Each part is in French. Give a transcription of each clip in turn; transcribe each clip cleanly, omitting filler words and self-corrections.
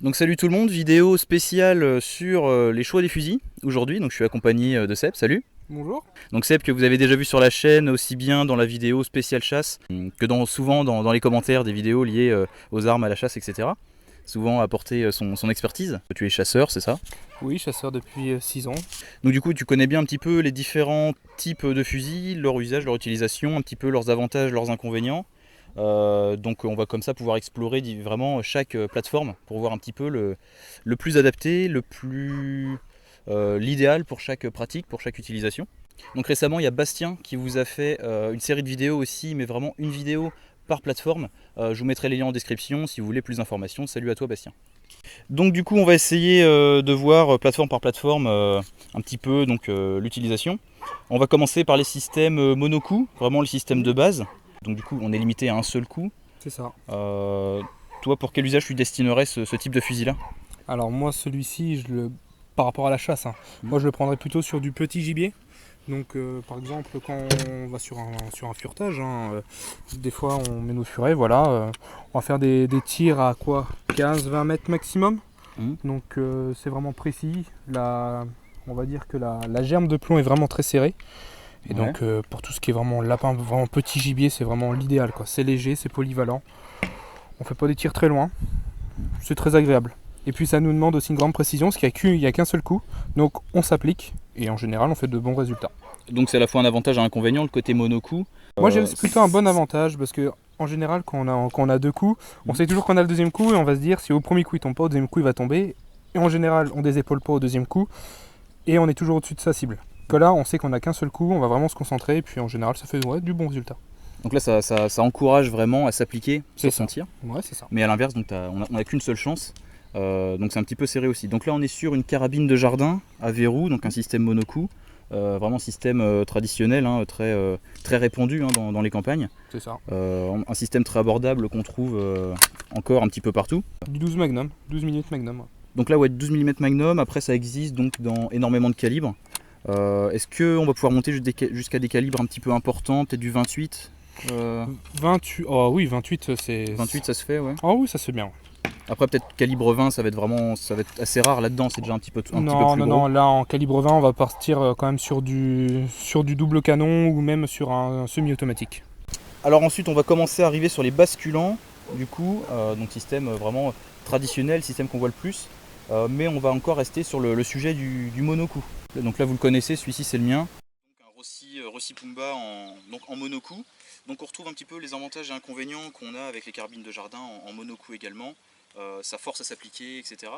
Donc salut tout le monde, vidéo spéciale sur les choix des fusils aujourd'hui. Donc je suis accompagné de Seb, salut. Bonjour. Donc Seb que vous avez déjà vu sur la chaîne, aussi bien dans la vidéo spéciale chasse que souvent dans les commentaires des vidéos liées aux armes, à la chasse, etc. Souvent apporter son expertise. Tu es chasseur, c'est ça? Oui, chasseur depuis 6 ans. Donc du coup tu connais bien un petit peu les différents types de fusils, leur usage, leur utilisation, un petit peu leurs avantages, leurs inconvénients. Donc on va comme ça pouvoir explorer vraiment chaque plateforme pour voir un petit peu le plus adapté, l'idéal pour chaque pratique, pour chaque utilisation. Donc récemment il y a Bastien qui vous a fait une série de vidéos aussi, mais vraiment une vidéo par plateforme. Je vous mettrai les liens en description si vous voulez plus d'informations. Salut à toi Bastien. Donc du coup on va essayer de voir plateforme par plateforme un petit peu l'utilisation. On va commencer par les systèmes mono-coup, vraiment le système de base. Donc du coup on est limité à un seul coup. C'est ça. Toi pour quel usage tu destinerais ce type de fusil là? Alors moi celui-ci, par rapport à la chasse, moi je le prendrais plutôt sur du petit gibier. Donc par exemple quand on va sur un furetage, des fois on met nos furets, voilà, on va faire des tirs à quoi 15-20 mètres maximum. Donc c'est vraiment précis. On va dire que la germe de plomb est vraiment très serrée. Et Ouais. donc pour tout ce qui est vraiment lapin, vraiment petit gibier, c'est vraiment l'idéal, quoi. C'est léger, c'est polyvalent. On fait pas des tirs très loin. C'est très agréable. Et puis ça nous demande aussi une grande précision, parce qu'il n'y a qu'un seul coup. Donc on s'applique et en général on fait de bons résultats. Donc c'est à la fois un avantage et un inconvénient, le côté mono-coup. Moi j'ai plutôt un bon avantage parce que en général quand on a deux coups, on sait toujours qu'on a le deuxième coup et on va se dire si au premier coup il tombe pas, au deuxième coup il va tomber. Et en général on désépaule pas au deuxième coup et on est toujours au-dessus de sa cible. Que là on sait qu'on a qu'un seul coup, on va vraiment se concentrer et puis en général ça fait du bon résultat. Donc là ça encourage vraiment à s'appliquer C'est sur son ça. tir. Ouais, c'est ça. Mais à l'inverse, on n'a qu'une seule chance. Donc c'est un petit peu serré aussi. Donc là on est sur une carabine de jardin à verrou, donc un système mono-coup. Vraiment système traditionnel, très répandu dans les campagnes. C'est ça. Un système très abordable qu'on trouve encore un petit peu partout. Du 12 Magnum, 12 minutes Magnum. Donc là ouais, 12 mm Magnum, après ça existe donc dans énormément de calibres. Est-ce qu'on va pouvoir monter jusqu'à des calibres un petit peu importants, peut-être du 28 28, oh oui, 28 c'est... 28 ça se fait, ouais. Oh oui, ça c'est bien. Après peut-être calibre 20 ça va être assez rare là-dedans, c'est déjà un petit peu plus Non, gros. non, là en calibre 20 on va partir quand même sur du double canon ou même sur un semi-automatique. Alors ensuite on va commencer à arriver sur les basculants, du coup, donc système vraiment traditionnel, système qu'on voit le plus, mais on va encore rester sur le sujet du mono-coup. Donc là vous le connaissez, celui-ci c'est le mien. Donc un Rossi Pumba en mono-coup. Donc on retrouve un petit peu les avantages et inconvénients qu'on a avec les carabines de jardin en mono-coup également, sa force à s'appliquer, etc.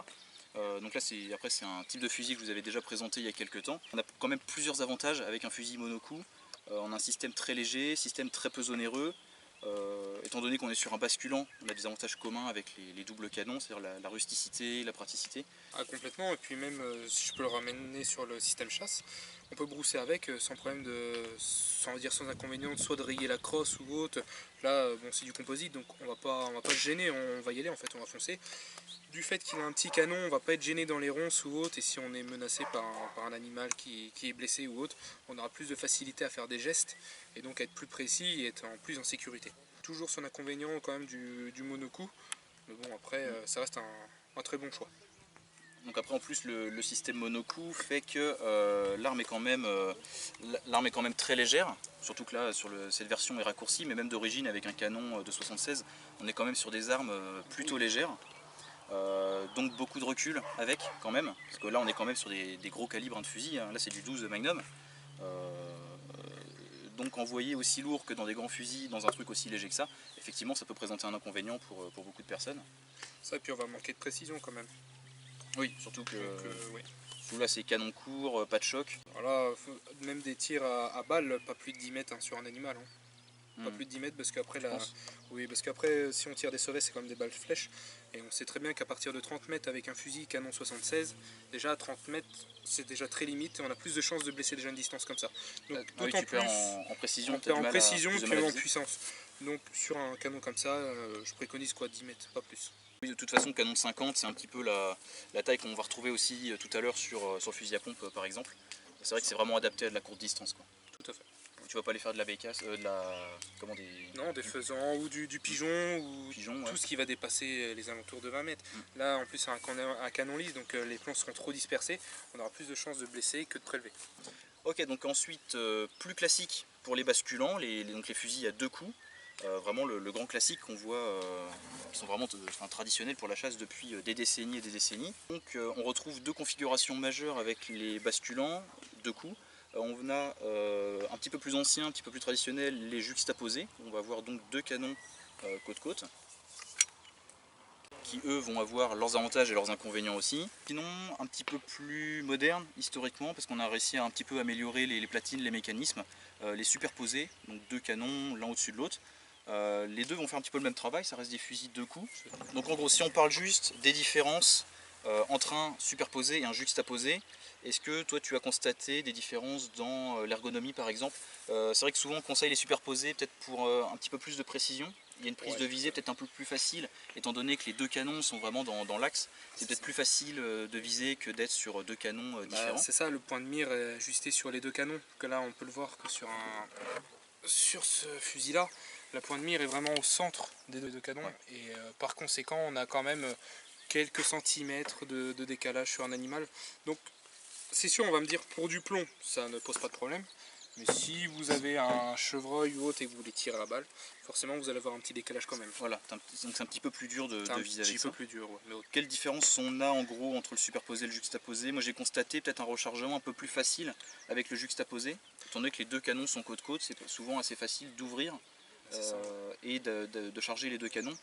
Donc là après c'est un type de fusil que je vous avais déjà présenté il y a quelques temps. On a quand même plusieurs avantages avec un fusil mono-coup. On a un système très léger, système très peu onéreux. Étant donné qu'on est sur un basculant, on a des avantages communs avec les doubles canons, c'est-à-dire la rusticité, la praticité. Ah, complètement, et puis même si je peux le ramener sur le système chasse, on peut brousser avec sans problème sans inconvénient, soit de rayer la crosse ou autre. Là, bon, c'est du composite, donc on va pas se gêner, on va y aller en fait, on va foncer. Du fait qu'il a un petit canon, on va pas être gêné dans les ronces ou autre, et si on est menacé par un animal qui est blessé ou autre, on aura plus de facilité à faire des gestes, et donc à être plus précis et être plus en sécurité. Toujours son inconvénient quand même du monocoup, mais bon après ça reste un très bon choix. Donc après en plus le système mono-coup fait que l'arme est quand même très légère, surtout que là cette version est raccourcie, mais même d'origine avec un canon de 76, on est quand même sur des armes plutôt légères. Donc beaucoup de recul avec quand même, parce que là on est quand même sur des gros calibres de fusil, là c'est du 12 Magnum. Donc envoyer aussi lourd que dans des grands fusils, dans un truc aussi léger que ça, effectivement ça peut présenter un inconvénient pour beaucoup de personnes. Ça, et puis on va manquer de précision quand même. Oui, surtout que Oui. là c'est canon court, pas de choc. Voilà, même des tirs à balles, pas plus de 10 mètres sur un animal. Pas plus de 10 mètres parce qu'après si on tire des sauvets c'est comme des balles flèches et on sait très bien qu'à partir de 30 mètres avec un fusil canon 76, déjà à 30 mètres c'est déjà très limite et on a plus de chances de blesser déjà une distance comme ça. Donc Tu perds en précision, on perd en précision plus de puis mal à en viser. puissance. Donc sur un canon comme ça, je préconise 10 mètres, pas plus. Oui, de toute façon canon 50 c'est un petit peu la taille qu'on va retrouver aussi tout à l'heure sur le fusil à pompe par exemple. C'est vrai que c'est vraiment adapté à de la courte distance, quoi. Tout à fait. tu vas pas aller faire de la bécasse, comment Non, des faisans ou du pigeon ou pigeons, tout ouais. ce qui va dépasser les alentours de 20 mètres. Mm. Là, en plus, c'est un canon lisse, donc les plombs seront trop dispersés. On aura plus de chances de blesser que de prélever. Ok, donc ensuite, plus classique pour les basculants, donc les fusils à 2 coups. Vraiment le grand classique qu'on voit, qui sont vraiment traditionnels pour la chasse depuis des décennies et des décennies. Donc on retrouve 2 configurations majeures avec les basculants, 2 coups. On a un petit peu plus ancien, un petit peu plus traditionnel, les juxtaposés. On va avoir donc 2 canons côte-côte, qui eux vont avoir leurs avantages et leurs inconvénients aussi. Sinon, un petit peu plus moderne historiquement, parce qu'on a réussi à un petit peu améliorer les platines, les mécanismes, les superposer, donc 2 canons l'un au-dessus de l'autre. Les deux vont faire un petit peu le même travail, ça reste des fusils 2 coups. Donc en gros, si on parle juste des différences entre un superposé et un juxtaposé, est-ce que toi tu as constaté des différences dans l'ergonomie par exemple? C'est vrai que souvent on conseille les superposés peut-être pour un petit peu plus de précision. Il y a une prise de visée peut-être un peu plus facile, étant donné que les 2 canons sont vraiment dans l'axe. C'est peut-être plus facile de viser que d'être sur 2 canons différents. C'est ça, le point de mire est ajusté sur les 2 canons. Que là, on peut le voir que sur ce fusil-là, le point de mire est vraiment au centre des 2 canons. Ouais. Et par conséquent, on a quand même quelques centimètres de décalage sur un animal. Donc, c'est sûr, on va me dire pour du plomb, ça ne pose pas de problème. Mais si vous avez un chevreuil ou autre et que vous voulez tirer à la balle, forcément vous allez avoir un petit décalage quand même. Voilà, donc c'est un petit peu plus dur de viser avec ça. Un petit peu plus dur, ouais. Quelle différence on a en gros entre le superposé et le juxtaposé? Moi j'ai constaté peut-être un rechargement un peu plus facile avec le juxtaposé. Étant donné que les 2 canons sont côte-côte, c'est souvent assez facile d'ouvrir et de charger les 2 canons.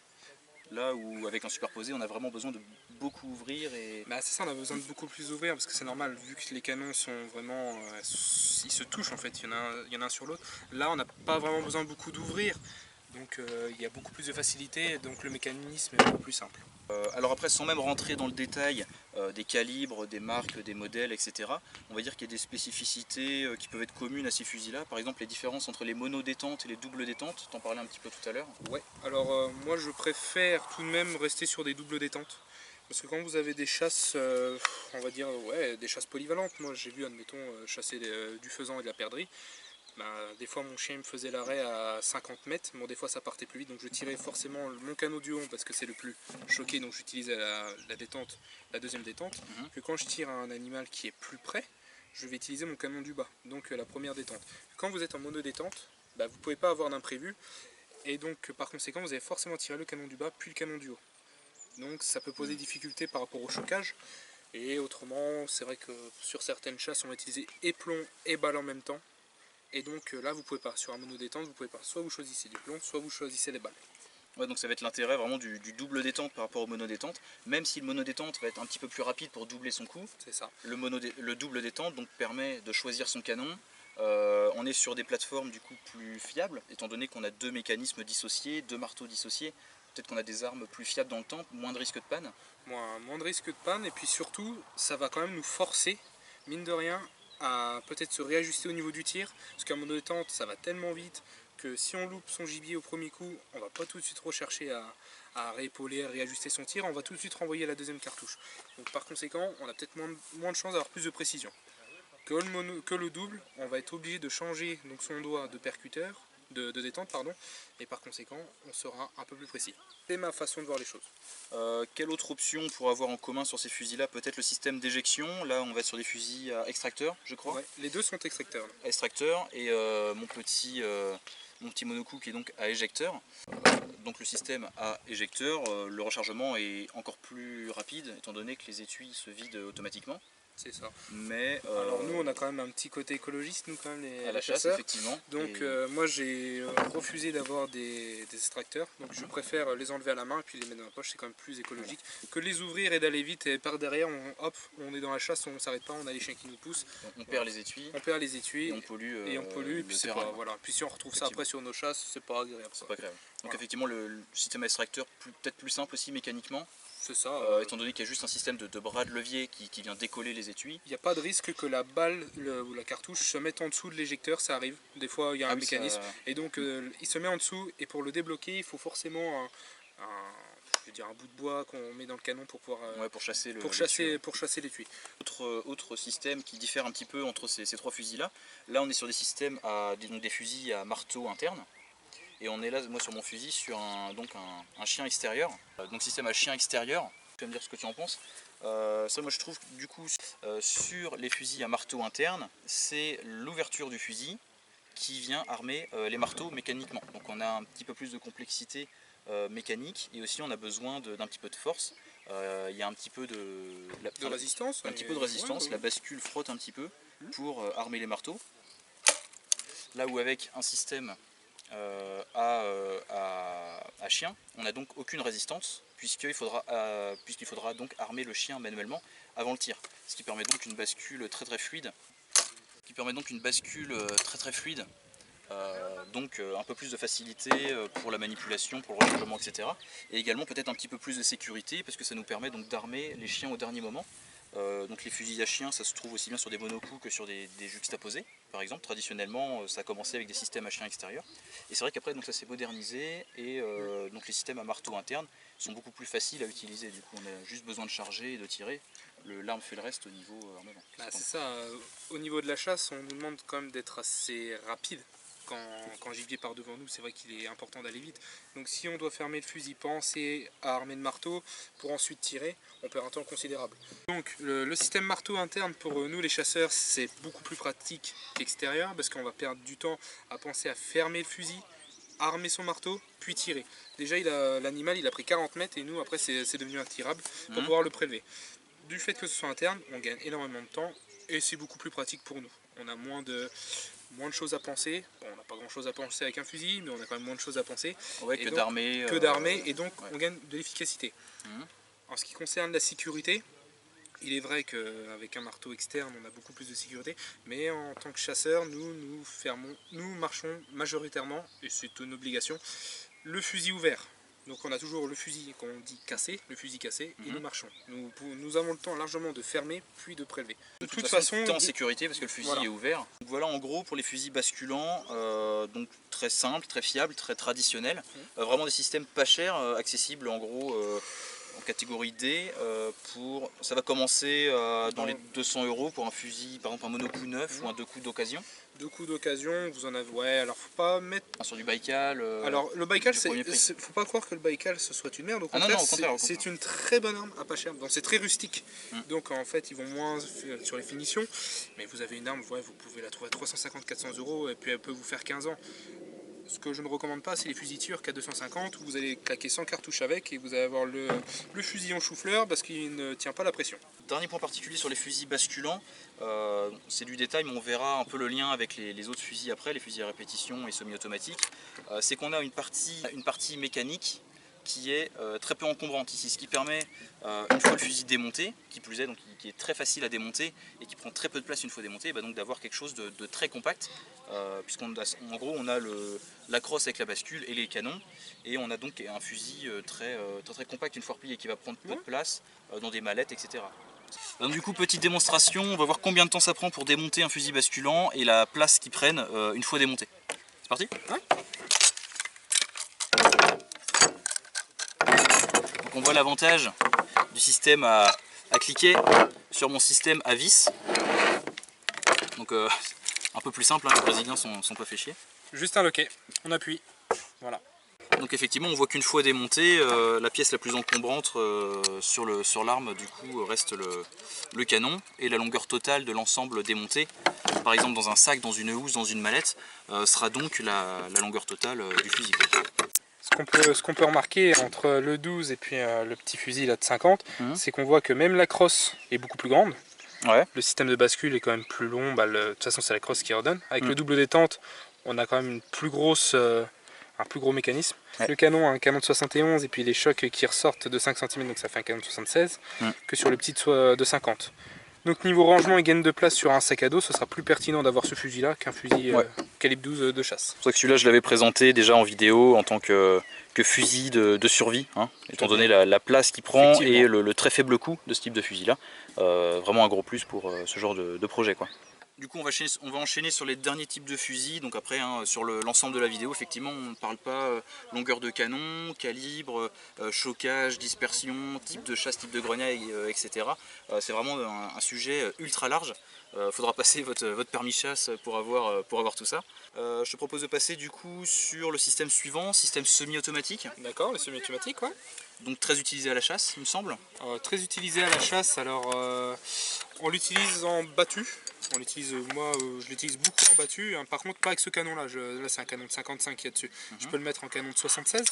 Là où avec un superposé on a vraiment besoin de beaucoup ouvrir et... c'est ça, on a besoin de beaucoup plus ouvrir parce que c'est normal, vu que les canons sont vraiment... ils se touchent en fait, il y en a un sur l'autre. Là on n'a pas vraiment besoin de beaucoup d'ouvrir, donc il y a beaucoup plus de facilité, donc le mécanisme est beaucoup plus simple. Alors après, sans même rentrer dans le détail des calibres, des marques, des modèles, etc., on va dire qu'il y a des spécificités qui peuvent être communes à ces fusils-là. Par exemple, les différences entre les monodétentes et les doubles détentes, t'en parlais un petit peu tout à l'heure. Ouais, alors moi je préfère tout de même rester sur des doubles détentes. Parce que quand vous avez des chasses, on va dire, des chasses polyvalentes, moi j'ai vu, admettons, chasser du faisan et de la perdrix. Des fois mon chien me faisait l'arrêt à 50 mètres, bon, des fois ça partait plus vite, donc je tirais forcément mon canot du haut parce que c'est le plus choqué, donc j'utilisais la détente, la deuxième détente. Que quand je tire un animal qui est plus près, je vais utiliser mon canon du bas, donc la première détente. Quand vous êtes en monodétente, vous ne pouvez pas avoir d'imprévu, et donc par conséquent vous allez forcément tirer le canon du bas puis le canon du haut. Donc ça peut poser difficulté par rapport au chocage. Et autrement, c'est vrai que sur certaines chasses on va utiliser et plomb et balle en même temps. Et donc là vous pouvez pas, sur un monodétente vous pouvez pas, soit vous choisissez du plomb, soit vous choisissez les balles. Ouais, donc ça va être l'intérêt vraiment du double détente par rapport au monodétente, même si le monodétente va être un petit peu plus rapide pour doubler son coup. C'est ça. Le double détente donc permet de choisir son canon. On est sur des plateformes du coup plus fiables, étant donné qu'on a 2 mécanismes dissociés, 2 marteaux dissociés. Peut-être qu'on a des armes plus fiables dans le temps, moins de risque de panne. Moins de risque de panne, et puis surtout, ça va quand même nous forcer, mine de rien, à peut-être se réajuster au niveau du tir, parce qu'un monodétente, ça va tellement vite que si on loupe son gibier au premier coup, on va pas tout de suite rechercher à réépauler, à réajuster son tir, on va tout de suite renvoyer la deuxième cartouche. Donc par conséquent, on a peut-être moins de chances d'avoir plus de précision. Que le double, on va être obligé de changer donc son doigt de percuteur, de détente, pardon, et par conséquent, on sera un peu plus précis. C'est ma façon de voir les choses. Quelle autre option pour avoir en commun sur ces fusils-là? Peut-être le système d'éjection. Là, on va être sur des fusils à extracteur, je crois. Ouais, les deux sont extracteurs. Extracteur et mon petit monocoup qui est donc à éjecteur. Donc le système à éjecteur, le rechargement est encore plus rapide, étant donné que les étuis se vident automatiquement. C'est ça. Mais alors nous on a quand même un petit côté écologiste, nous quand même à la chasse, effectivement. Donc moi j'ai refusé d'avoir des extracteurs, donc je préfère les enlever à la main et puis les mettre dans la poche, c'est quand même plus écologique que les ouvrir et d'aller vite et par derrière on est dans la chasse, on s'arrête pas, on a les chiens qui nous poussent. Donc on perd les étuis. On perd les étuis et on pollue. Et puis c'est pas, voilà. Puis si on retrouve ça après sur nos chasses, c'est pas agréable. C'est pas agréable. Donc voilà. Effectivement le système extracteur peut-être plus simple aussi mécaniquement. C'est ça. Étant donné qu'il y a juste un système de bras de levier qui vient décoller les étuis. Il n'y a pas de risque que la balle ou la cartouche se mette en dessous de l'éjecteur, ça arrive. Des fois il y a un mécanisme et donc il se met en dessous et pour le débloquer il faut forcément je veux dire un bout de bois qu'on met dans le canon pour pouvoir Ouais, pour chasser l'étui. Autre système qui diffère un petit peu entre ces trois fusils là. Là on est sur des systèmes donc des fusils à marteau interne. Et on est là, moi sur mon fusil, sur un chien extérieur. Donc système à chien extérieur. Tu vas me dire ce que tu en penses. Ça moi je trouve du coup sur les fusils à marteau interne, c'est l'ouverture du fusil qui vient armer les marteaux mécaniquement. Donc on a un petit peu plus de complexité mécanique et aussi on a besoin d'un petit peu de force. Il y a un petit peu de résistance. Un petit peu de résistance, la bascule frotte un petit peu pour armer les marteaux. Là où avec un système à chien, on n'a donc aucune résistance puisqu'il faudra donc armer le chien manuellement avant le tir. Ce qui permet donc une bascule très fluide. Donc un peu plus de facilité pour la manipulation, pour le recouvrement, etc. Et également peut-être un petit peu plus de sécurité parce que ça nous permet donc d'armer les chiens au dernier moment. Donc les fusils à chien, ça se trouve aussi bien sur des monocoups que sur des juxtaposés. Par exemple, traditionnellement, ça a commencé avec des systèmes à chien extérieur. Et c'est vrai qu'après, ça s'est modernisé et donc les systèmes à marteau interne sont beaucoup plus faciles à utiliser. Du coup, on a juste besoin de charger et de tirer. L'arme fait le reste au niveau armement. C'est ça, au niveau de la chasse, on nous demande quand même d'être assez rapide. Quand gibier part devant nous, c'est vrai qu'il est important d'aller vite. Donc si on doit fermer le fusil, penser à armer le marteau pour ensuite tirer, on perd un temps considérable. Donc le système marteau interne pour nous les chasseurs, c'est beaucoup plus pratique qu'extérieur parce qu'on va perdre du temps à penser à fermer le fusil, armer son marteau, puis tirer. Déjà l'animal il a pris 40 mètres et nous après c'est devenu intirable pour pouvoir le prélever. Du fait que ce soit interne, on gagne énormément de temps et c'est beaucoup plus pratique pour nous. On a moins de choses à penser. Bon, on n'a pas grand chose à penser avec un fusil, mais on a quand même moins de choses à penser. Ouais, que d'armer. Et donc on gagne de l'efficacité. En ce qui concerne la sécurité, il est vrai qu'avec un marteau externe, on a beaucoup plus de sécurité, mais en tant que chasseur, nous marchons majoritairement, et c'est une obligation, le fusil ouvert. Donc on a toujours le fusil, qu'on dit cassé, et nous marchons. Nous avons le temps largement de fermer, puis de prélever. De toute façon, tu es en sécurité parce que le fusil est ouvert. Donc voilà en gros pour les fusils basculants, donc très simple, très fiable, très traditionnel. Vraiment des systèmes pas chers, accessibles en gros en catégorie D. Ça va commencer dans les 200 € pour un fusil, par exemple un monocoup neuf ou un 2 coups d'occasion. 2 coups d'occasion, vous en avez. Ouais, alors faut pas mettre. Sur du Baïkal. Alors le Baïkal, faut pas croire que le Baïkal ce soit une merde. Au contraire, c'est une très bonne arme à pas cher. Donc c'est très rustique. Donc en fait, ils vont moins sur les finitions. Mais vous avez une arme, vous pouvez la trouver à 350-400 € et puis elle peut vous faire 15 ans. Ce que je ne recommande pas, c'est les fusils turcs à 250 où vous allez claquer 100 cartouches avec et vous allez avoir le fusillon chou-fleur parce qu'il ne tient pas la pression. Dernier point particulier sur les fusils basculants, c'est du détail, mais on verra un peu le lien avec les autres fusils après, les fusils à répétition et semi-automatiques. C'est qu'on a une partie mécanique qui est très peu encombrante ici, ce qui permet, une fois le fusil démonté, qui plus est, donc qui est très facile à démonter et qui prend très peu de place une fois démonté, donc d'avoir quelque chose de très compact, puisqu'en gros on a la crosse avec la bascule et les canons, et on a donc un fusil très compact une fois replié qui va prendre peu de place dans des mallettes, etc. Donc du coup, petite démonstration, on va voir combien de temps ça prend pour démonter un fusil basculant et la place qu'ils prennent une fois démonté. C'est parti ? Ouais. Donc on voit l'avantage du système à cliquer sur mon système à vis. Donc un peu plus simple, les Brésiliens sont pas fait chier. Juste un loquet, on appuie, voilà. Donc effectivement on voit qu'une fois démontée, la pièce la plus encombrante sur l'arme du coup reste le canon, et la longueur totale de l'ensemble démonté, par exemple dans un sac, dans une housse, dans une mallette, sera donc la longueur totale du fusil. Ce qu'on peut remarquer entre le 12 et puis le petit fusil là de 50, c'est qu'on voit que même la crosse est beaucoup plus grande. Ouais. Le système de bascule est quand même plus long, de toute façon c'est la crosse qui ordonne. Avec le double détente, on a quand même un plus gros mécanisme. Ouais. Le canon a un canon de 71 et puis les chocs qui ressortent de 5 cm, donc ça fait un canon de 76, que sur le petit de 50. Donc niveau rangement et gaine de place sur un sac à dos, ce sera plus pertinent d'avoir ce fusil là qu'un fusil calibre 12 de chasse. C'est pour ça que celui-là je l'avais présenté déjà en vidéo en tant que fusil de survie, étant donné la place qu'il prend et le très faible coût de ce type de fusil là. Vraiment un gros plus pour ce genre de projet, quoi. Du coup, on va enchaîner sur les derniers types de fusils. Donc après, hein, sur l'ensemble de la vidéo, effectivement, on ne parle pas longueur de canon, calibre, chocage, dispersion, type de chasse, type de grenaille, etc. C'est vraiment un sujet ultra large. Faudra passer votre permis de chasse pour avoir tout ça. Je te propose de passer du coup sur le système suivant, système semi-automatique. D'accord, le semi-automatique, ouais. Donc très utilisé à la chasse, il me semble. Très utilisé à la chasse, alors on l'utilise en battu. On l'utilise, moi je l'utilise beaucoup en battu, hein. Par contre pas avec ce canon là, là c'est un canon de 55 qu'il y a dessus. Je peux le mettre en canon de 76.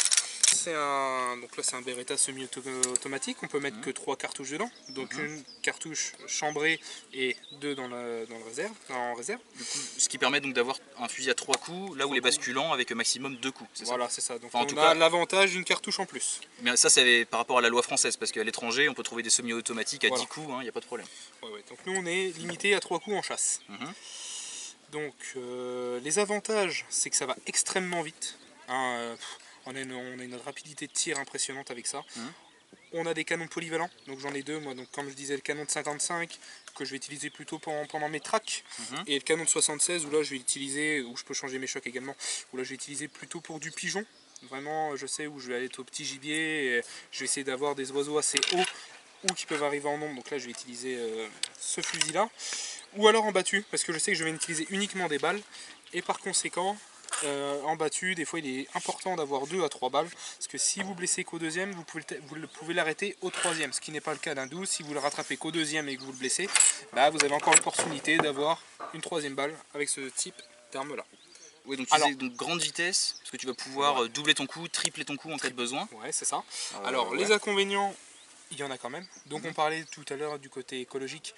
Donc là c'est un Beretta semi-automatique, on peut mettre que 3 cartouches dedans. Donc une cartouche chambrée et 2 en réserve. Du coup, ce qui permet donc d'avoir un fusil à 3 coups, là où les basculants avec maximum 2 coups. Voilà, c'est ça. Donc enfin, on a l'avantage d'une cartouche en plus. Mais ça c'est par rapport à la loi française, parce qu'à l'étranger on peut trouver des semi-automatiques à 10 coups, il n'y a pas de problème. Ouais. Donc nous on est limité à 3 coups en chasse. Donc les avantages, c'est que ça va extrêmement vite. Hein, on a une rapidité de tir impressionnante avec ça. On a des canons polyvalents, donc j'en ai 2 moi, donc comme je disais le canon de 55 que je vais utiliser plutôt pendant mes tracks, et le canon de 76 où là je vais utiliser, où je peux changer mes chocs également, où là je vais utiliser plutôt pour du pigeon. Vraiment je sais où je vais aller au petit gibier, et je vais essayer d'avoir des oiseaux assez hauts ou qui peuvent arriver en nombre, donc là je vais utiliser ce fusil là, ou alors en battu, parce que je sais que je vais utiliser uniquement des balles, et par conséquent en battu, des fois il est important d'avoir 2 à 3 balles, parce que si vous blessez qu'au deuxième, vous pouvez l'arrêter au troisième, ce qui n'est pas le cas d'un 12. Si vous le rattrapez qu'au deuxième et que vous le blessez, bah, vous avez encore l'opportunité d'avoir une troisième balle avec ce type d'arme là. Oui, donc tu disais donc grande vitesse, parce que tu vas pouvoir doubler ton coup, tripler ton coup en cas de besoin. Ouais, c'est ça. Alors les inconvénients, il y en a quand même. Donc on parlait tout à l'heure du côté écologique.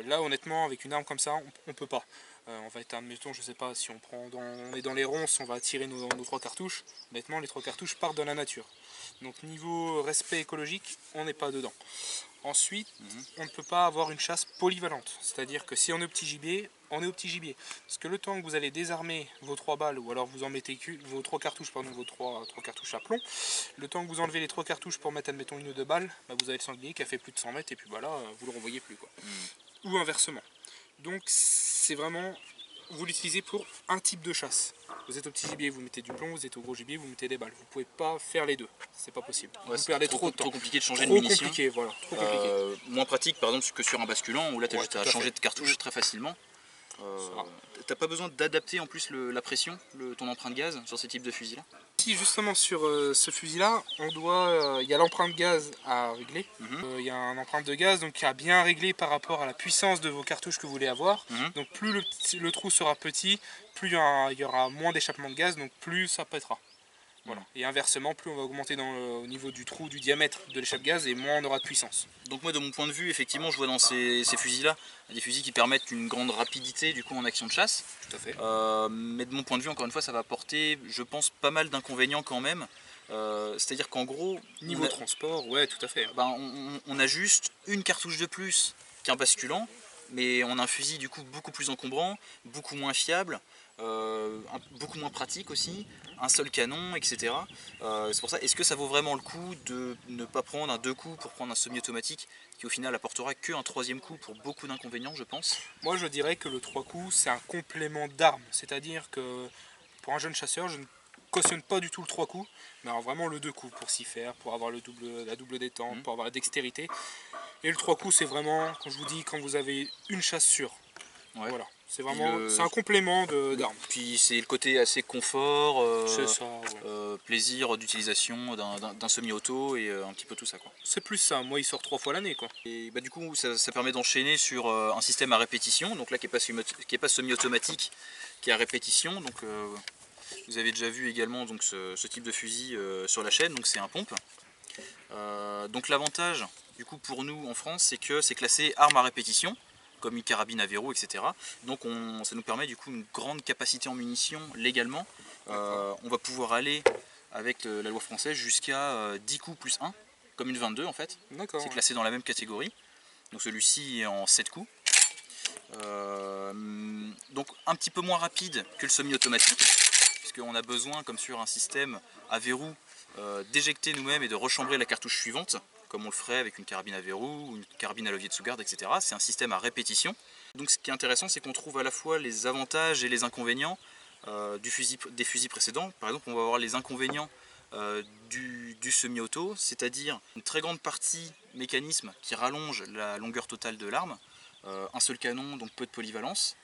Là honnêtement avec une arme comme ça on peut pas. On va être, admettons, je sais pas, si on est dans les ronces, on va tirer nos 3 cartouches. Honnêtement les 3 cartouches partent dans la nature. Donc niveau respect écologique, on n'est pas dedans. Ensuite, on ne peut pas avoir une chasse polyvalente. C'est-à-dire que si on est au petit gibier, on est au petit gibier. Parce que le temps que vous allez désarmer vos 3 balles, ou alors vous en mettez vos 3 cartouches, pardon, vos 3 cartouches à plomb, le temps que vous enlevez les 3 cartouches pour mettre, admettons, 1 ou 2 balles, bah, vous avez le sanglier qui a fait plus de 100 mètres, et puis voilà, vous le renvoyez plus, quoi. Ou inversement. Donc c'est vraiment, vous l'utilisez pour un type de chasse. Vous êtes au petit gibier, vous mettez du plomb, vous êtes au gros gibier, vous mettez des balles. Vous ne pouvez pas faire les deux, c'est pas possible. Ouais, vous perdez trop de temps. Trop compliqué de changer de munitions. Trop compliqué, voilà. Trop compliqué. Moins pratique par exemple que sur un basculant, où là tu as juste à changer de cartouche très facilement. T'as pas besoin d'adapter en plus la pression, ton empreinte gaz sur ces types de fusils là? Si justement sur ce fusil là, il y a l'empreinte gaz à régler. Il y a une empreinte de gaz donc à bien régler par rapport à la puissance de vos cartouches que vous voulez avoir. Donc plus le trou sera petit, plus il y aura moins d'échappement de gaz, donc plus ça pètera. Voilà. Et inversement, plus on va augmenter au niveau du trou, du diamètre de l'échappe-gaz, et moins on aura de puissance. Donc moi de mon point de vue, effectivement, je vois dans ces fusils-là des fusils qui permettent une grande rapidité du coup en action de chasse. Tout à fait. Mais de mon point de vue, encore une fois, ça va apporter, je pense, pas mal d'inconvénients quand même. C'est-à-dire qu'en gros... Niveau transport, ouais, tout à fait. On a juste une cartouche de plus qu'un basculant, mais on a un fusil du coup beaucoup plus encombrant, beaucoup moins fiable. Beaucoup moins pratique aussi, un seul canon, etc. C'est pour ça, est-ce que ça vaut vraiment le coup de ne pas prendre un 2 coups pour prendre un semi-automatique qui au final apportera qu'un 3e coup pour beaucoup d'inconvénients, je pense? Moi je dirais que le 3 coups c'est un complément d'arme, c'est-à-dire que pour un jeune chasseur je ne cautionne pas du tout le 3 coups, mais alors vraiment le 2 coups pour s'y faire, pour avoir la double détente, pour avoir la dextérité. Et le 3 coups c'est vraiment, quand je vous dis, quand vous avez une chasse sûre. Ouais. Voilà. C'est vraiment c'est un complément d'armes. Puis c'est le côté assez confort, c'est ça, ouais. plaisir d'utilisation d'un semi-auto et un petit peu tout ça, quoi. C'est plus ça, moi il sort 3 fois l'année, quoi. Et du coup ça permet d'enchaîner sur un système à répétition, donc là qui est pas semi-automatique, qui est à répétition. Donc vous avez déjà vu également donc, ce type de fusil sur la chaîne, donc c'est un pompe. Donc l'avantage du coup pour nous en France, c'est que c'est classé arme à répétition, comme une carabine à verrou, etc. Donc ça nous permet du coup une grande capacité en munitions légalement. On va pouvoir aller avec la loi française jusqu'à 10 coups plus 1, comme une 22 en fait. C'est classé dans la même catégorie. Donc celui-ci est en 7 coups. Donc un petit peu moins rapide que le semi-automatique, puisqu'on a besoin, comme sur un système à verrou, d'éjecter nous-mêmes et de rechambrer la cartouche suivante. comme on le ferait avec une carabine à verrou ou une carabine à levier de sous-garde, etc. C'est un système à répétition. Donc ce qui est intéressant, c'est qu'on trouve à la fois les avantages et les inconvénients des fusils précédents. Par exemple, on va avoir les inconvénients du semi-auto, c'est-à-dire une très grande partie mécanisme qui rallonge la longueur totale de l'arme, un seul canon, donc peu de polyvalence,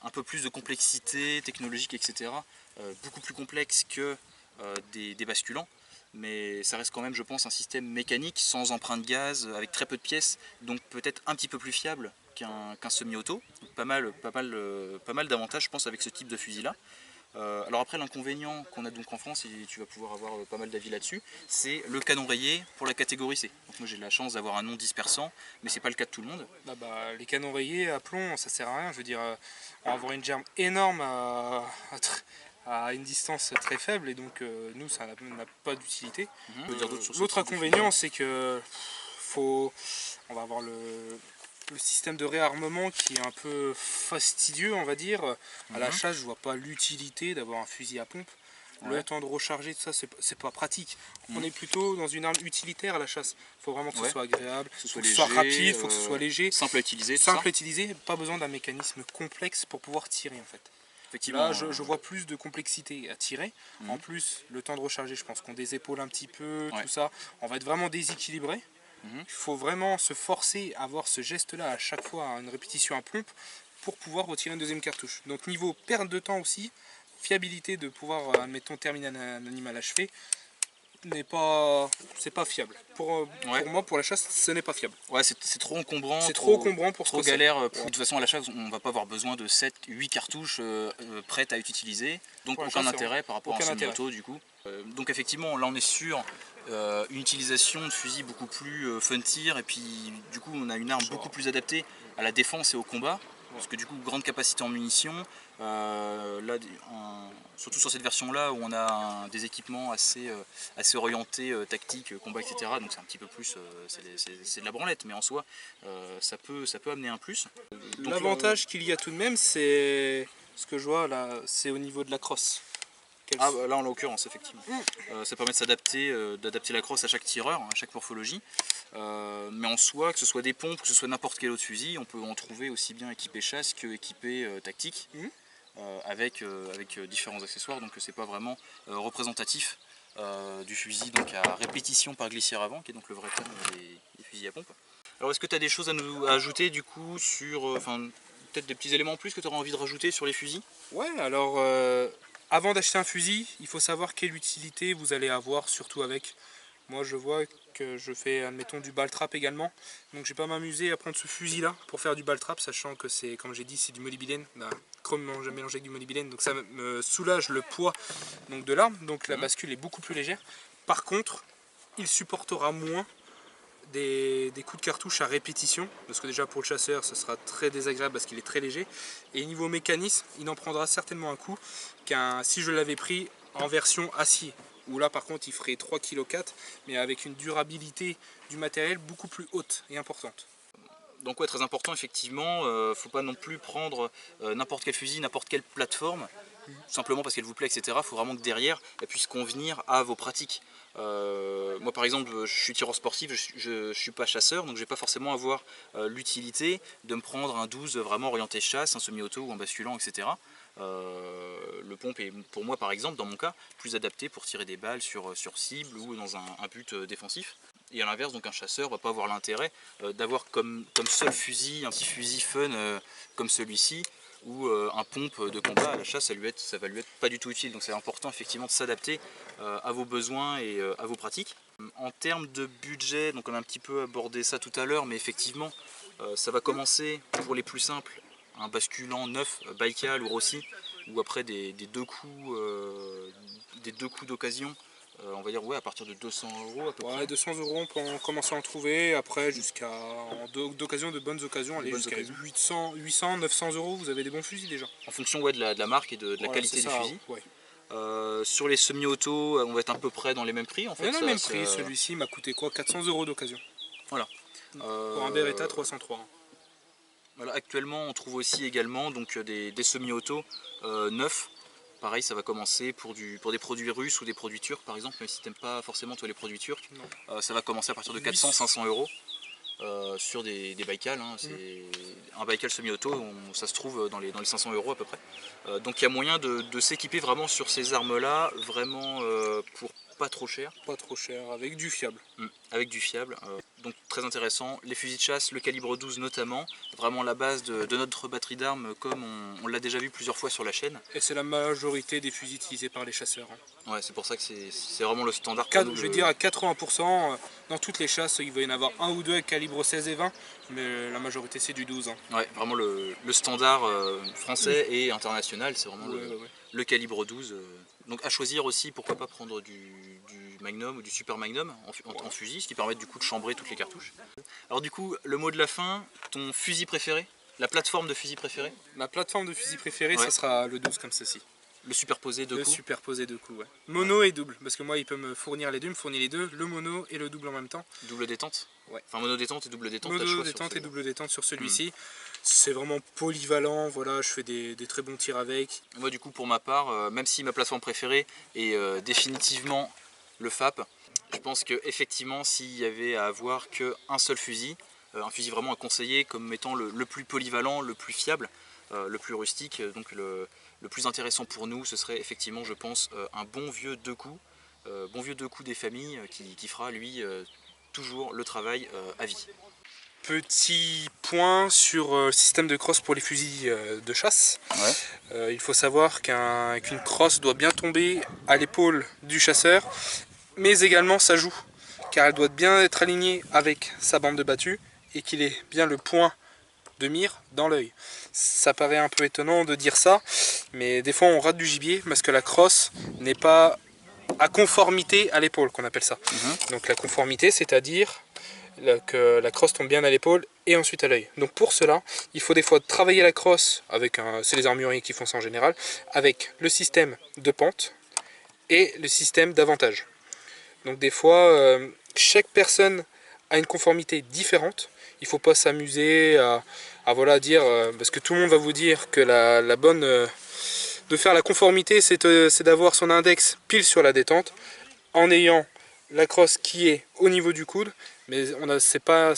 un peu plus de complexité technologique, etc. Beaucoup plus complexe que des basculants, mais ça reste quand même, je pense, un système mécanique sans emprunt de gaz, avec très peu de pièces, donc peut-être un petit peu plus fiable qu'un semi-auto. Pas mal d'avantages, je pense, avec ce type de fusil-là. Alors après, l'inconvénient qu'on a donc en France, et tu vas pouvoir avoir pas mal d'avis là-dessus, c'est le canon rayé pour la catégorie C. Donc moi j'ai la chance d'avoir un non dispersant, mais c'est pas le cas de tout le monde. Les canons rayés à plomb, ça sert à rien. Je veux dire, on va avoir une germe énorme à une distance très faible, et donc nous, ça n'a pas d'utilité. L'autre inconvénient, c'est que on va avoir le système de réarmement qui est un peu fastidieux, on va dire. À la chasse, je vois pas l'utilité d'avoir un fusil à pompe. Le temps de recharger, tout ça, c'est pas pratique. On est plutôt dans une arme utilitaire à la chasse. Il faut vraiment que ce soit agréable, que ce soit rapide, il faut que ce soit léger. Simple à utiliser. Simple à utiliser, pas besoin d'un mécanisme complexe pour pouvoir tirer en fait. Effectivement, là, je vois plus de complexité à tirer. En plus, le temps de recharger, je pense qu'on désépaule un petit peu, tout ça. On va être vraiment déséquilibré. Il faut vraiment se forcer à avoir ce geste-là à chaque fois, à une répétition à pompe, pour pouvoir retirer une deuxième cartouche. Donc niveau perte de temps aussi, fiabilité de pouvoir, admettons, terminer un animal achevé, c'est pas fiable. Pour moi, pour la chasse, ce n'est pas fiable. Ouais, c'est trop encombrant. C'est trop encombrant pour trop galère. De toute façon, à la chasse, on va pas avoir besoin de 7-8 cartouches prêtes à être utilisées. Donc aucun intérêt par rapport à un semi-auto du coup. Donc effectivement, là on est sur une utilisation de fusil beaucoup plus fun tir, et puis du coup on a une arme beaucoup plus adaptée à la défense et au combat. Parce que du coup, grande capacité en munitions, là, surtout sur cette version-là où on a des équipements assez orientés, tactique, combat, etc. Donc c'est un petit peu plus, c'est de la branlette, mais en soi, ça peut amener un plus. L'avantage qu'il y a tout de même, c'est ce que je vois là, c'est au niveau de la crosse. Là en l'occurrence, effectivement. Ça permet de s'adapter, d'adapter la crosse à chaque tireur, à chaque morphologie. Mais en soi, que ce soit des pompes, que ce soit n'importe quel autre fusil, on peut en trouver aussi bien équipé chasse que équipé tactique, avec différents accessoires. Donc c'est pas vraiment représentatif du fusil donc à répétition par glissière avant, qui est donc le vrai terme des fusils à pompe. Alors est-ce que tu as des choses à ajouter du coup sur, peut-être des petits éléments en plus que tu auras envie de rajouter sur les fusils? Ouais, alors avant d'acheter un fusil, il faut savoir quelle utilité vous allez avoir, surtout avec. Moi je vois que je fais, admettons, du ball trap également. Donc je vais pas m'amuser à prendre ce fusil là pour faire du ball trap, sachant que c'est, comme j'ai dit, c'est du molybdène, chrome mélangé avec du molybdène, donc ça me soulage le poids donc, de l'arme, donc la bascule est beaucoup plus légère. Par contre, il supportera moins des coups de cartouche à répétition, parce que déjà pour le chasseur ça sera très désagréable parce qu'il est très léger, et niveau mécanisme il en prendra certainement un coup si je l'avais pris en version acier, où là par contre il ferait 3,4 kg, mais avec une durabilité du matériel beaucoup plus haute et importante. Donc ouais, très important effectivement, faut pas non plus prendre n'importe quel fusil, n'importe quelle plateforme, simplement parce qu'elle vous plaît, etc. Il faut vraiment que derrière elle puisse convenir à vos pratiques. Moi par exemple, je suis tireur sportif, je suis pas chasseur, donc je vais pas forcément avoir l'utilité de me prendre un 12 vraiment orienté chasse, un semi-auto ou un basculant, etc. Le pompe est pour moi par exemple, dans mon cas, plus adapté pour tirer des balles sur cible ou dans un but défensif. Et à l'inverse, donc un chasseur va pas avoir l'intérêt d'avoir comme seul fusil un petit fusil fun comme celui-ci, ou un pompe de combat. À la chasse, ça va lui être pas du tout utile. Donc c'est important effectivement de s'adapter à vos besoins et à vos pratiques. En termes de budget, donc on a un petit peu abordé ça tout à l'heure, mais effectivement ça va commencer pour les plus simples, un basculant neuf, Baikal ou Rossi, ou après des deux coups d'occasion. On va dire à partir de 200 € à peu près. 200 € on peut commencer à en trouver, après jusqu'à d'occasion, de bonnes occasions, aller jusqu'à 800, 900 €, vous avez des bons fusils déjà. En fonction de la marque et de la qualité du fusil. Sur les semi-autos, on va être à peu près dans les mêmes prix en fait. On a le même prix, celui-ci m'a coûté quoi, 400 € d'occasion. Voilà. Pour un Beretta 303. Voilà, actuellement on trouve aussi également donc, des semi-autos neufs. pareil, ça va commencer pour des produits russes ou des produits turcs par exemple, même si tu n'aimes pas forcément toi les produits turcs. Ça va commencer à partir de 400-500 euros sur des Baïkal. Hein. Un Baïkal semi-auto, ça se trouve dans les 500 euros à peu près. Donc il y a moyen de s'équiper vraiment sur ces armes-là, vraiment pour pas trop cher. Pas trop cher, avec du fiable. Avec du fiable, donc très intéressant. Les fusils de chasse, le calibre 12 notamment, vraiment la base de notre batterie d'armes comme on l'a déjà vu plusieurs fois sur la chaîne. Et c'est la majorité des fusils utilisés par les chasseurs. Hein. Ouais, c'est pour ça que c'est vraiment le standard. Je vais dire à 80%, dans toutes les chasses, il va y en avoir un ou deux avec calibre 16 et 20, mais la majorité c'est du 12. Hein. Ouais, vraiment le standard français et international, c'est vraiment le calibre 12. Donc à choisir aussi, pourquoi pas prendre du Magnum ou du Super Magnum en fusil, ce qui permet du coup de chambrer toutes les cartouches. Alors du coup, le mot de la fin, ton fusil préféré, la plateforme de fusil préférée? Ma plateforme de fusil préférée, ça sera le 12 comme ceci. Le superposé de coups? Le superposé de coups, ouais. Mono et double, parce que moi il peut me fournir les deux, il me fournit les deux, le mono et le double en même temps. Double détente? Ouais. Enfin mono détente et double détente. Mono détente et double détente sur celui-ci. C'est vraiment polyvalent, voilà, je fais des très bons tirs avec. Moi du coup pour ma part, même si ma plateforme préférée est définitivement le FAP, je pense que effectivement s'il y avait à avoir qu'un seul fusil, un fusil vraiment à conseiller comme étant le plus polyvalent, le plus fiable, le plus rustique, donc le plus intéressant pour nous, ce serait effectivement, je pense, un bon vieux 2 coups, des familles qui fera lui toujours le travail à vie. Petit point sur le système de crosse pour les fusils de chasse. Il faut savoir qu'une crosse doit bien tomber à l'épaule du chasseur, mais également ça joue, car elle doit bien être alignée avec sa bande de battue et qu'il ait bien le point de mire dans l'œil. Ça paraît un peu étonnant de dire ça, mais des fois on rate du gibier parce que la crosse n'est pas à conformité à l'épaule, qu'on appelle ça. Donc la conformité, c'est-à-dire que la crosse tombe bien à l'épaule et ensuite à l'œil. Donc pour cela, il faut des fois travailler la crosse, c'est les armuriers qui font ça en général, avec le système de pente et le système d'avantage. Donc des fois, chaque personne a une conformité différente. Il ne faut pas s'amuser à voilà, dire, parce que tout le monde va vous dire que la bonne de faire la conformité, c'est d'avoir son index pile sur la détente, en ayant la crosse qui est au niveau du coude, mais c'est pas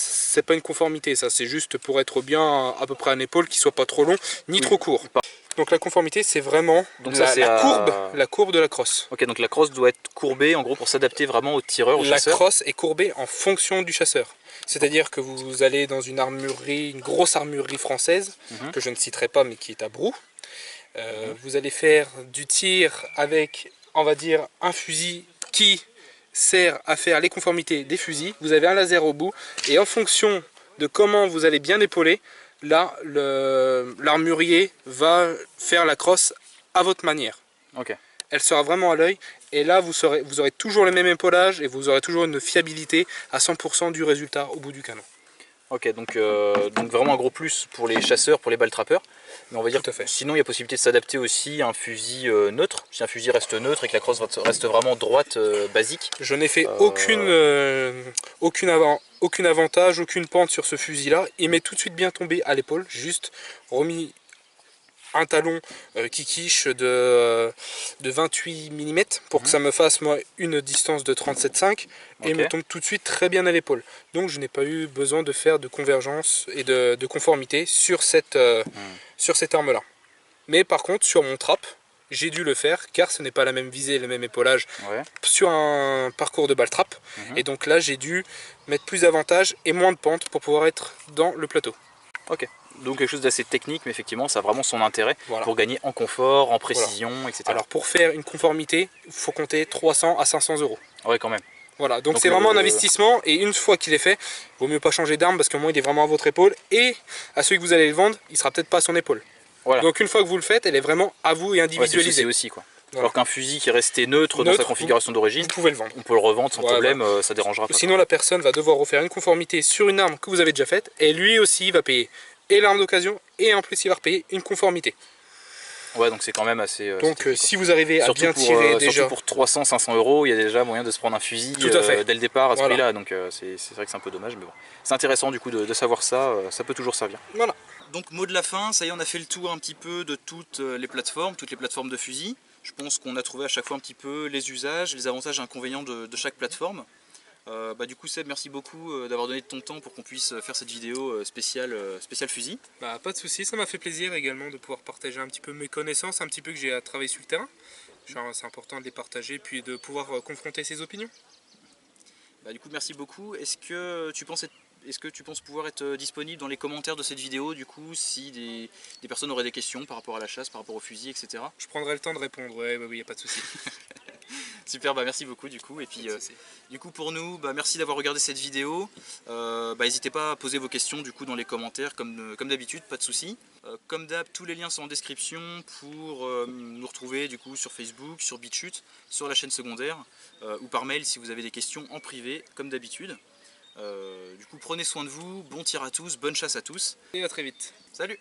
une conformité, ça c'est juste pour être bien à peu près à l'épaule, qui soit pas trop long ni trop court. Donc la conformité, c'est vraiment la courbe de la crosse. Ok, donc la crosse doit être courbée en gros pour s'adapter vraiment au tireur, au chasseur. La crosse est courbée en fonction du chasseur. C'est-à-dire que vous allez dans une armurerie, une grosse armurerie française, que je ne citerai pas mais qui est à Brou. Vous allez faire du tir avec, on va dire, un fusil qui sert à faire les conformités des fusils. Vous avez un laser au bout et en fonction de comment vous allez bien épauler, là l'armurier va faire la crosse à votre manière. Elle sera vraiment à l'œil et là vous aurez toujours le même épaulage et vous aurez toujours une fiabilité à 100% du résultat au bout du canon. Ok, donc vraiment un gros plus pour les chasseurs, pour les balles trappeurs. Mais on va dire que sinon il y a possibilité de s'adapter aussi à un fusil neutre, si un fusil reste neutre et que la crosse reste vraiment droite, basique. Je n'ai fait aucun avantage, aucune pente sur ce fusil là. Il m'est tout de suite bien tombé à l'épaule, juste remis un talon qui quiche de 28 mm pour que ça me fasse moi une distance de 37,5 et il me tombe tout de suite très bien à l'épaule. Donc je n'ai pas eu besoin de faire de convergence et de conformité sur cette arme là. Mais par contre sur mon trap, j'ai dû le faire car ce n'est pas la même visée, le même épaulage sur un parcours de balle trap. Et donc là j'ai dû mettre plus d'avantage et moins de pente pour pouvoir être dans le plateau. Ok. Donc quelque chose d'assez technique, mais effectivement ça a vraiment son intérêt pour gagner en confort, en précision, etc. Alors pour faire une conformité, il faut compter 300 à 500 euros. Ouais, quand même. Voilà, donc c'est vraiment un investissement et une fois qu'il est fait, il vaut mieux pas changer d'arme parce qu'au moins il est vraiment à votre épaule et à celui que vous allez le vendre, il sera peut-être pas à son épaule. Donc une fois que vous le faites, elle est vraiment à vous et individualisée. Aussi quoi. Alors qu'un fusil qui est resté neutre dans sa configuration d'origine, vous pouvez le vendre. On peut le revendre sans problème, ça dérangera pas. Sinon la personne va devoir refaire une conformité sur une arme que vous avez déjà faite et lui aussi va payer et l'arme d'occasion et en plus il va repayer une conformité. Ouais, donc c'est quand même assez... donc si vous arrivez à bien tirer déjà... Surtout pour 300-500 euros, il y a déjà moyen de se prendre un fusil dès le départ à ce prix-là. Donc c'est vrai que c'est un peu dommage, mais bon. C'est intéressant du coup de savoir ça, ça peut toujours servir. Voilà. Donc mot de la fin, ça y est, on a fait le tour un petit peu de toutes les plateformes de fusil. Je pense qu'on a trouvé à chaque fois un petit peu les usages, les avantages et inconvénients de chaque plateforme. Du coup Seb, merci beaucoup d'avoir donné de ton temps pour qu'on puisse faire cette vidéo spéciale fusil. Bah, pas de souci, ça m'a fait plaisir également de pouvoir partager un petit peu mes connaissances, un petit peu que j'ai à travailler sur le terrain. C'est important de les partager puis de pouvoir confronter ses opinions. Du coup merci beaucoup. Est-ce que tu penses pouvoir être disponible dans les commentaires de cette vidéo du coup si des personnes auraient des questions par rapport à la chasse, par rapport au fusil, etc. Je prendrai le temps de répondre, oui, y a pas de souci. Super, merci beaucoup du coup. Et puis du coup pour nous, merci d'avoir regardé cette vidéo. N'hésitez pas à poser vos questions du coup dans les commentaires comme d'habitude, pas de souci. Comme d'hab, tous les liens sont en description pour nous retrouver du coup sur Facebook, sur BitChute, sur la chaîne secondaire ou par mail si vous avez des questions en privé comme d'habitude. Du coup prenez soin de vous, bon tir à tous, bonne chasse à tous. Et à très vite. Salut.